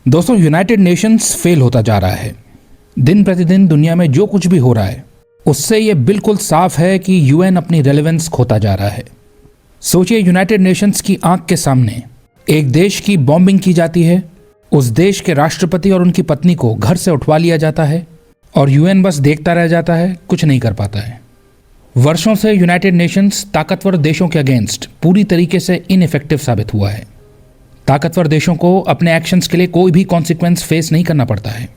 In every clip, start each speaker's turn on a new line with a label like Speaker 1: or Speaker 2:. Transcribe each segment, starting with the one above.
Speaker 1: दोस्तों, United Nations fail होता जा रहा है। दिन प्रतिदिन दुनिया में जो कुछ भी हो रहा है उससे ये बिल्कुल साफ है कि यूएन अपनी रेलेवेंस खोता जा रहा है। सोचिए, यूनाइटेड नेशंस की आंख के सामने एक देश की बॉम्बिंग की जाती है, उस देश के राष्ट्रपति और उनकी पत्नी को घर से उठवा लिया जाता है और यूएन बस देखता रह जाता है, कुछ नहीं कर पाता है। वर्षों से यूनाइटेड नेशंस ताकतवर देशों के अगेंस्ट पूरी तरीके से इनइफेक्टिव साबित हुआ है। ताकतवर देशों को अपने एक्शंस के लिए कोई भी कॉन्सिक्वेंस फेस नहीं करना पड़ता है।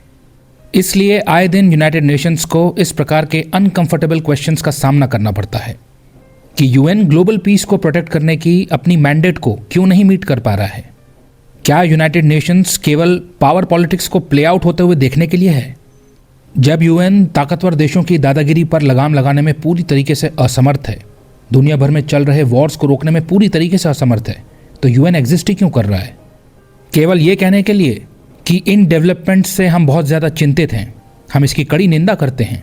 Speaker 1: इसलिए आए दिन यूनाइटेड नेशंस को इस प्रकार के अनकंफर्टेबल क्वेश्चंस का सामना करना पड़ता है कि यूएन ग्लोबल पीस को प्रोटेक्ट करने की अपनी मैंडेट को क्यों नहीं मीट कर पा रहा है। क्या यूनाइटेड नेशंस केवल पावर पॉलिटिक्स को प्ले आउट होते हुए देखने के लिए है? जब यूएन ताकतवर देशों की दादागिरी पर लगाम लगाने में पूरी तरीके से असमर्थ है, दुनिया भर में चल रहे वॉर्स को रोकने में पूरी तरीके से असमर्थ है, तो यूएन एग्जिस्ट ही क्यों कर रहा है? केवल ये कहने के लिए कि इन डेवलपमेंट से हम बहुत ज़्यादा चिंतित हैं, हम इसकी कड़ी निंदा करते हैं।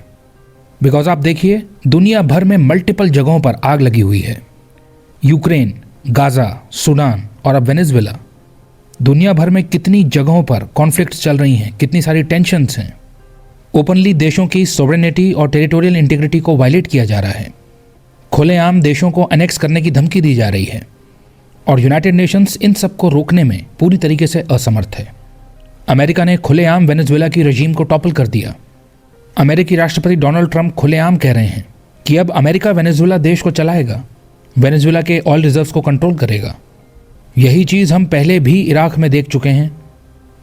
Speaker 1: बिकॉज आप देखिए, दुनिया भर में मल्टीपल जगहों पर आग लगी हुई है। यूक्रेन, गाज़ा, सूडान और अब वेनेजुएला। दुनिया भर में कितनी जगहों पर कॉन्फ्लिक्ट्स चल रही हैं, कितनी सारी टेंशन्स हैं। ओपनली देशों की सॉवरेनिटी और टेरिटोरियल इंटीग्रिटी को वायलेट किया जा रहा है। खुलेआम देशों को अनेक्स करने की धमकी दी जा रही है और यूनाइटेड नेशंस इन सब को रोकने में पूरी तरीके से असमर्थ है। अमेरिका ने खुलेआम वेनेजुएला की रजीम को टॉपल कर दिया। अमेरिकी राष्ट्रपति डोनाल्ड ट्रंप खुलेआम कह रहे हैं कि अब अमेरिका वेनेजुएला देश को चलाएगा, वेनेजुएला के ऑयल रिजर्व्स को कंट्रोल करेगा। यही चीज़ हम पहले भी इराक में देख चुके हैं।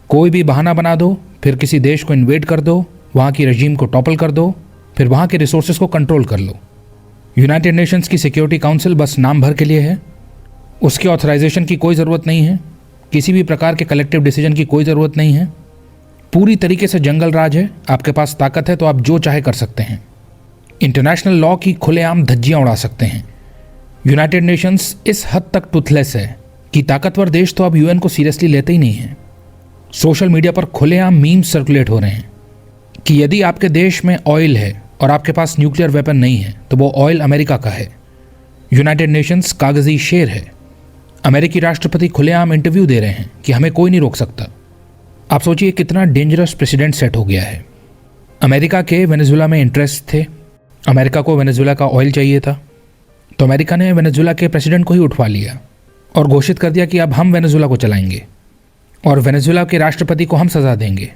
Speaker 1: कोई भी बहाना बना दो, फिर किसी देश को इन्वेड कर दो, वहाँ की रजीम को टॉपल कर दो, फिर वहाँ के रिसोर्सेज को कंट्रोल कर लो। यूनाइटेड नेशंस की सिक्योरिटी काउंसिल बस नाम भर के लिए है। उसके ऑथराइजेशन की कोई ज़रूरत नहीं है, किसी भी प्रकार के कलेक्टिव डिसीजन की कोई ज़रूरत नहीं है। पूरी तरीके से जंगल राज है। आपके पास ताकत है तो आप जो चाहे कर सकते हैं। इंटरनेशनल लॉ की खुलेआम धज्जियां उड़ा सकते हैं। यूनाइटेड नेशंस इस हद तक टूथलेस है कि ताकतवर देश तो अब यूएन को सीरियसली लेते ही नहीं हैं। सोशल मीडिया पर खुलेआम मीम्स सर्कुलेट हो रहे हैं कि यदि आपके देश में ऑयल है और आपके पास न्यूक्लियर वेपन नहीं है तो वो ऑयल अमेरिका का है। यूनाइटेड नेशंस कागजी शेर है। अमेरिकी राष्ट्रपति खुलेआम इंटरव्यू दे रहे हैं कि हमें कोई नहीं रोक सकता। आप सोचिए कितना डेंजरस प्रेसिडेंट सेट हो गया है। अमेरिका के वेनेजुएला में इंटरेस्ट थे। अमेरिका को वेनेजुएला का ऑयल चाहिए था, तो अमेरिका ने वेनेजुएला के प्रेसिडेंट को ही उठवा लिया और घोषित कर दिया कि अब हम वेनेजुएला को चलाएंगे और वेनेजुएला के राष्ट्रपति को हम सज़ा देंगे।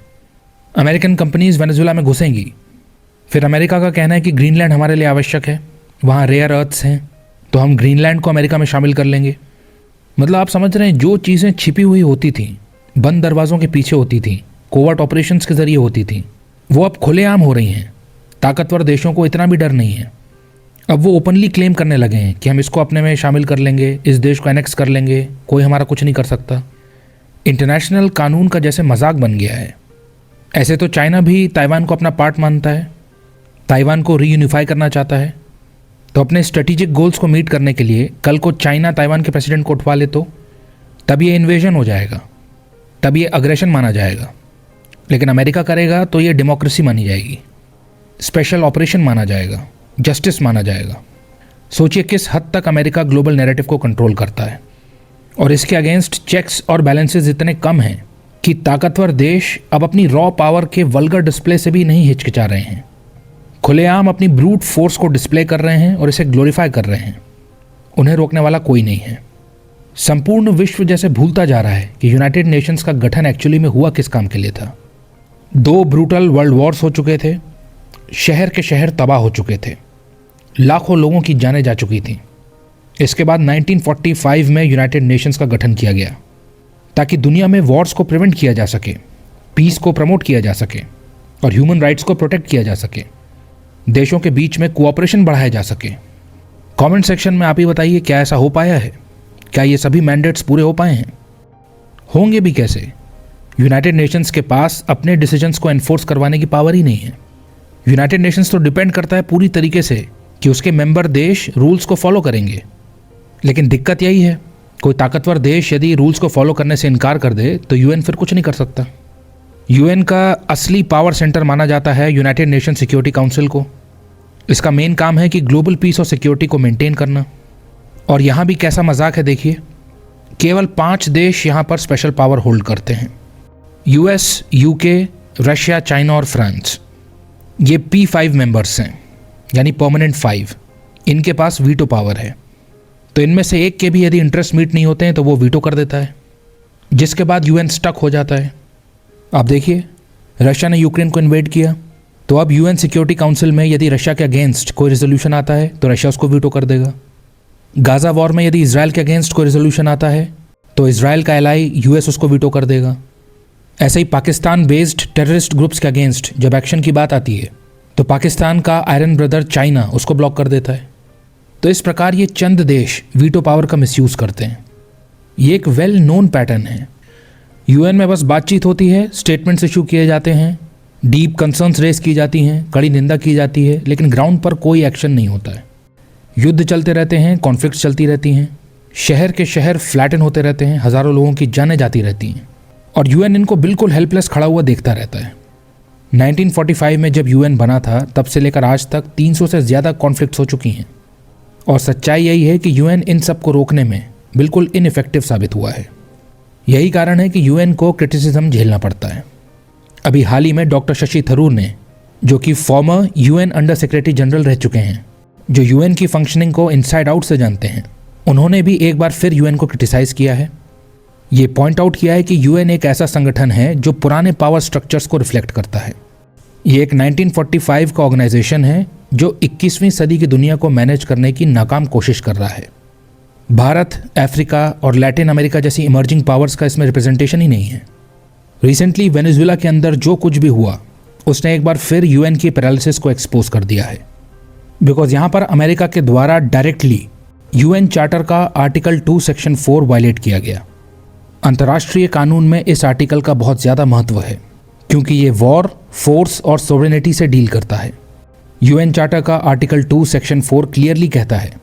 Speaker 1: अमेरिकन कंपनीज वेनेजुएला में घुसेंगी। फिर अमेरिका का कहना है कि ग्रीनलैंड हमारे लिए आवश्यक है, वहाँ रेयर अर्थ्स हैं, तो हम ग्रीनलैंड को अमेरिका में शामिल कर लेंगे। मतलब आप समझ रहे हैं, जो चीज़ें छिपी हुई होती थी, बंद दरवाज़ों के पीछे होती थी, कोवर्ट ऑपरेशंस के जरिए होती थी, वो अब खुलेआम हो रही हैं। ताकतवर देशों को इतना भी डर नहीं है। अब वो ओपनली क्लेम करने लगे हैं कि हम इसको अपने में शामिल कर लेंगे, इस देश को एनेक्स कर लेंगे, कोई हमारा कुछ नहीं कर सकता। इंटरनेशनल कानून का जैसे मजाक बन गया है। ऐसे तो चाइना भी ताइवान को अपना पार्ट मानता है, ताइवान को रीयूनिफाई करना चाहता है। तो अपने स्ट्रेटेजिक गोल्स को मीट करने के लिए कल को चाइना ताइवान के प्रेसिडेंट को उठवा ले तो तब ये इन्वेजन हो जाएगा, तब ये अग्रेशन माना जाएगा। लेकिन अमेरिका करेगा तो ये डेमोक्रेसी मानी जाएगी, स्पेशल ऑपरेशन माना जाएगा, जस्टिस माना जाएगा। सोचिए किस हद तक अमेरिका ग्लोबल नैरेटिव को कंट्रोल करता है और इसके अगेंस्ट चेक्स और बैलेंसेस इतने कम हैं कि ताकतवर देश अब अपनी रॉ पावर के वल्गर डिस्प्ले से भी नहीं हिचकिचा रहे हैं। खुलेआम अपनी ब्रूट फोर्स को डिस्प्ले कर रहे हैं और इसे ग्लोरीफाई कर रहे हैं। उन्हें रोकने वाला कोई नहीं है। संपूर्ण विश्व जैसे भूलता जा रहा है कि यूनाइटेड नेशंस का गठन एक्चुअली में हुआ किस काम के लिए था। 2 ब्रूटल वर्ल्ड वॉर्स हो चुके थे, शहर के शहर तबाह हो चुके थे, लाखों लोगों की जानें जा चुकी थीं। इसके बाद 1945 में यूनाइटेड नेशंस का गठन किया गया ताकि दुनिया में वॉर्स को प्रिवेंट किया जा सके, पीस को प्रमोट किया जा सके और ह्यूमन राइट्स को प्रोटेक्ट किया जा सके, देशों के बीच में कोऑपरेशन बढ़ाया जा सके। कमेंट सेक्शन में आप ही बताइए, क्या ऐसा हो पाया है? क्या ये सभी मैंडेट्स पूरे हो पाए हैं? होंगे भी कैसे? यूनाइटेड नेशंस के पास अपने डिसीजंस को एनफोर्स करवाने की पावर ही नहीं है। यूनाइटेड नेशंस तो डिपेंड करता है पूरी तरीके से कि उसके मेंबर देश रूल्स को फॉलो करेंगे। लेकिन दिक्कत यही है, कोई ताकतवर देश यदि रूल्स को फॉलो करने से इनकार कर दे तो यूएन फिर कुछ नहीं कर सकता। यूएन का असली पावर सेंटर माना जाता है यूनाइटेड नेशन सिक्योरिटी काउंसिल को। इसका मेन काम है कि ग्लोबल पीस और सिक्योरिटी को मेंटेन करना। और यहाँ भी कैसा मजाक है देखिए, केवल 5 देश यहाँ पर स्पेशल पावर होल्ड करते हैं। यूएस, यूके, रशिया, चाइना और फ्रांस, ये P5 मेंबर्स हैं, यानी परमानेंट 5। इनके पास वीटो पावर है। तो इनमें से एक के भी यदि इंटरेस्ट मीट नहीं होते हैं तो वो वीटो कर देता है, जिसके बाद यूएन स्टक हो जाता है। आप देखिए, रशिया ने यूक्रेन को इन्वेड किया, तो अब यूएन सिक्योरिटी काउंसिल में यदि रशिया के अगेंस्ट कोई रेजोल्यूशन आता है तो रशिया उसको वीटो कर देगा। गाज़ा वॉर में यदि इजराइल के अगेंस्ट कोई रेजोल्यूशन आता है तो इजराइल का एलाई यूएस उसको वीटो कर देगा। ऐसे ही पाकिस्तान बेस्ड टेररिस्ट ग्रुप्स के अगेंस्ट जब एक्शन की बात आती है तो पाकिस्तान का आयरन ब्रदर चाइना उसको ब्लॉक कर देता है। तो इस प्रकार ये चंद देश वीटो पावर का मिसयूज़ करते हैं। ये एक वेल नोन पैटर्न है। यूएन में बस बातचीत होती है, स्टेटमेंट्स इशू किए जाते हैं, डीप कंसर्न्स रेस की जाती हैं, कड़ी निंदा की जाती है, लेकिन ग्राउंड पर कोई एक्शन नहीं होता है। युद्ध चलते रहते हैं, कॉन्फ्लिक्ट्स चलती रहती हैं, शहर के शहर फ्लैटन होते रहते हैं, हज़ारों लोगों की जानें जाती रहती हैं और यूएन इनको बिल्कुल हेल्पलेस खड़ा हुआ देखता रहता है। 1945 में जब यूएन बना था तब से लेकर आज तक 300 से ज़्यादा कॉन्फ्लिक्ट्स हो चुकी हैं और सच्चाई यही है कि यूएन इन सब को रोकने में बिल्कुल इनइफेक्टिव साबित हुआ है। यही कारण है कि यूएन को क्रिटिसिज्म झेलना पड़ता है। अभी हाल ही में डॉक्टर शशि थरूर ने, जो कि farmer UN under secretary general रह चुके हैं, जो यूएन की फंक्शनिंग को इनसाइड आउट से जानते हैं, उन्होंने भी एक बार फिर यूएन को क्रिटिसाइज़ किया है। ये पॉइंट आउट किया है कि यूएन एक ऐसा संगठन है जो पुराने पावर स्ट्रक्चर्स को रिफ्लेक्ट करता है। ये एक 1945 का ऑर्गेनाइजेशन है जो 21वीं सदी की दुनिया को मैनेज करने की नाकाम कोशिश कर रहा है। भारत, अफ्रीका और लैटिन अमेरिका जैसी इमर्जिंग पावर्स का इसमें रिप्रेजेंटेशन ही नहीं है। रिसेंटली वेनेजुएला के अंदर जो कुछ भी हुआ उसने एक बार फिर यूएन की पैरालिसिस को एक्सपोज कर दिया है। बिकॉज यहाँ पर अमेरिका के द्वारा डायरेक्टली यूएन चार्टर का आर्टिकल 2 सेक्शन 4 वायलेट किया गया। अंतर्राष्ट्रीय कानून में इस आर्टिकल का बहुत ज़्यादा महत्व है क्योंकि ये वॉर, फोर्स और सोवरेनिटी से डील करता है। यूएन चार्टर का आर्टिकल 2 सेक्शन 4 क्लियरली कहता है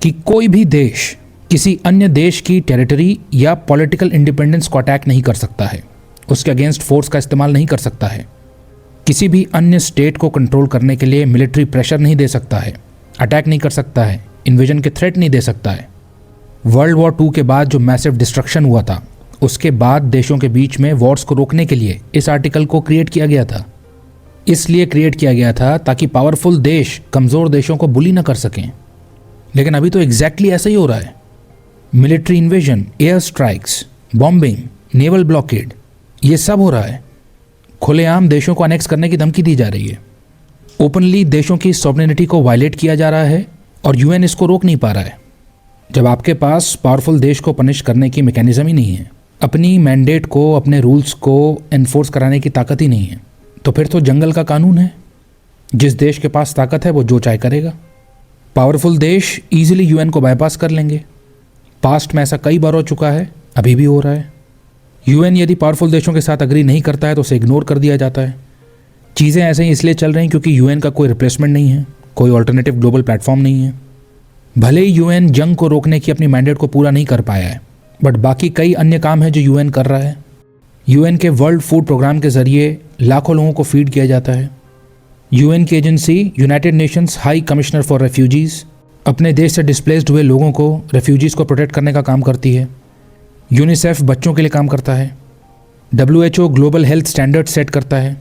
Speaker 1: कि कोई भी देश किसी अन्य देश की टेरिटरी या पॉलिटिकल इंडिपेंडेंस को अटैक नहीं कर सकता है, उसके अगेंस्ट फोर्स का इस्तेमाल नहीं कर सकता है, किसी भी अन्य स्टेट को कंट्रोल करने के लिए मिलिट्री प्रेशर नहीं दे सकता है, अटैक नहीं कर सकता है, इन्वेजन के थ्रेट नहीं दे सकता है। वर्ल्ड वॉर 2 के बाद जो मैसिव डिस्ट्रक्शन हुआ था उसके बाद देशों के बीच में वॉर्स को रोकने के लिए इस आर्टिकल को क्रिएट किया गया था। इसलिए क्रिएट किया गया था ताकि पावरफुल देश कमज़ोर देशों को बुली न कर सकें। लेकिन अभी तो एग्जैक्टली ऐसा ही हो रहा है। Military invasion, air strikes, bombing, naval blockade, ये सब हो रहा है। खुलेआम देशों को अनेक्स करने की धमकी दी जा रही है। ओपनली देशों की सॉवरेनिटी को वायलेट किया जा रहा है और यूएन इसको रोक नहीं पा रहा है। जब आपके पास पावरफुल देश को पनिश करने की मैकेनिज्म ही नहीं है, अपनी मैंडेट को, अपने रूल्स को एनफोर्स कराने की ताकत ही नहीं है, तो फिर तो जंगल का कानून है। जिस देश के पास ताकत है वो जो चाहे करेगा। पावरफुल देश ईजिली यूएन को बाईपास कर लेंगे। पास्ट में ऐसा कई बार हो चुका है, अभी भी हो रहा है। यूएन यदि पावरफुल देशों के साथ अग्री नहीं करता है तो उसे इग्नोर कर दिया जाता है। चीज़ें ऐसे ही इसलिए चल रही हैं क्योंकि यूएन का कोई रिप्लेसमेंट नहीं है, कोई ऑल्टरनेटिव ग्लोबल प्लेटफॉर्म नहीं है। भले ही यूएन जंग को रोकने की अपनी मैंडेट को पूरा नहीं कर पाया है, बट बाकी कई अन्य काम है जो यूएन कर रहा है। यूएन के वर्ल्ड फूड प्रोग्राम के जरिए लाखों लोगों को फीड किया जाता है। यूएन की agency United Nations high commissioner for refugees अपने देश से डिस्प्लेस्ड हुए लोगों को, रेफ्यूजीज़ को प्रोटेक्ट करने का काम करती है। यूनिसेफ बच्चों के लिए काम करता है। WHO global health standard set करता है।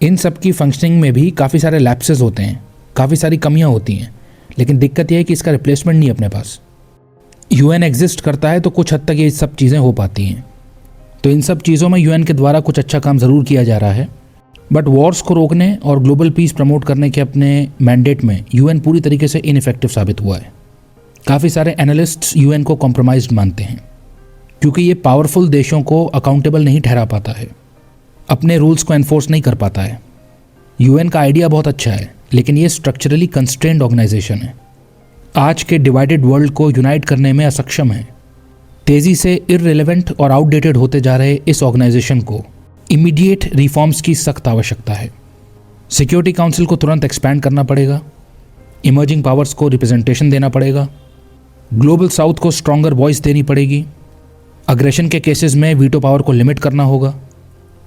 Speaker 1: इन सब की फंक्शनिंग में भी काफ़ी सारे लैप्सेस होते हैं, काफ़ी सारी कमियां होती हैं, लेकिन दिक्कत यह है कि इसका रिप्लेसमेंट नहीं अपने पास। यूएन एग्जिस्ट करता है तो कुछ हद तक ये सब चीज़ें हो पाती हैं। तो इन सब चीज़ों में यूएन के द्वारा कुछ अच्छा काम ज़रूर किया जा रहा है, बट वॉर्स को रोकने और ग्लोबल पीस प्रमोट करने के अपने मैंडेट में यूएन पूरी तरीके से इनइफेक्टिव साबित हुआ है। काफ़ी सारे एनालिस्ट्स यूएन को कॉम्प्रोमाइज्ड मानते हैं क्योंकि ये पावरफुल देशों को अकाउंटेबल नहीं ठहरा पाता है, अपने रूल्स को एनफोर्स नहीं कर पाता है। यूएन का आइडिया बहुत अच्छा है, लेकिन ये स्ट्रक्चरली कंस्ट्रेंड ऑर्गेनाइजेशन है। आज के डिवाइडेड वर्ल्ड को यूनाइट करने में असक्षम है। तेज़ी से इररिलेवेंट और आउटडेटेड होते जा रहे इस ऑर्गेनाइजेशन को इमीडिएट रिफॉर्म्स की सख्त आवश्यकता है। सिक्योरिटी काउंसिल को तुरंत एक्सपैंड करना पड़ेगा। इमर्जिंग पावर्स को रिप्रेजेंटेशन देना पड़ेगा। ग्लोबल साउथ को स्ट्रॉन्गर वॉइस देनी पड़ेगी। अग्रेशन के केसेस में वीटो पावर को लिमिट करना होगा।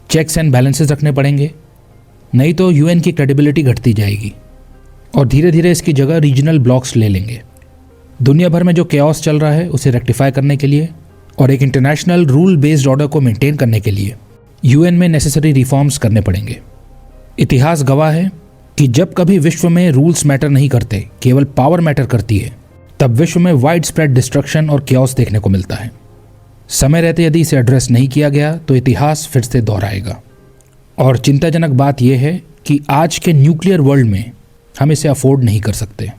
Speaker 1: चेक्स एंड बैलेंसेस रखने पड़ेंगे, नहीं तो यूएन की क्रेडिबिलिटी घटती जाएगी और धीरे धीरे इसकी जगह रीजनल ब्लॉक्स ले लेंगे। दुनिया भर में जो केओस चल रहा है उसे रेक्टिफाई करने के लिए और एक इंटरनेशनल रूल बेस्ड ऑर्डर को मेंटेन करने के लिए यूएन में नेसेसरी रिफॉर्म्स करने पड़ेंगे। इतिहास गवाह है कि जब कभी विश्व में रूल्स मैटर नहीं करते, केवल पावर मैटर करती है, तब विश्व में वाइड स्प्रेड डिस्ट्रक्शन और क्याओस देखने को मिलता है। समय रहते यदि इसे एड्रेस नहीं किया गया तो इतिहास फिर से दोहराएगा। और चिंताजनक बात यह है कि आज के न्यूक्लियर वर्ल्ड में हम इसे अफोर्ड नहीं कर सकते।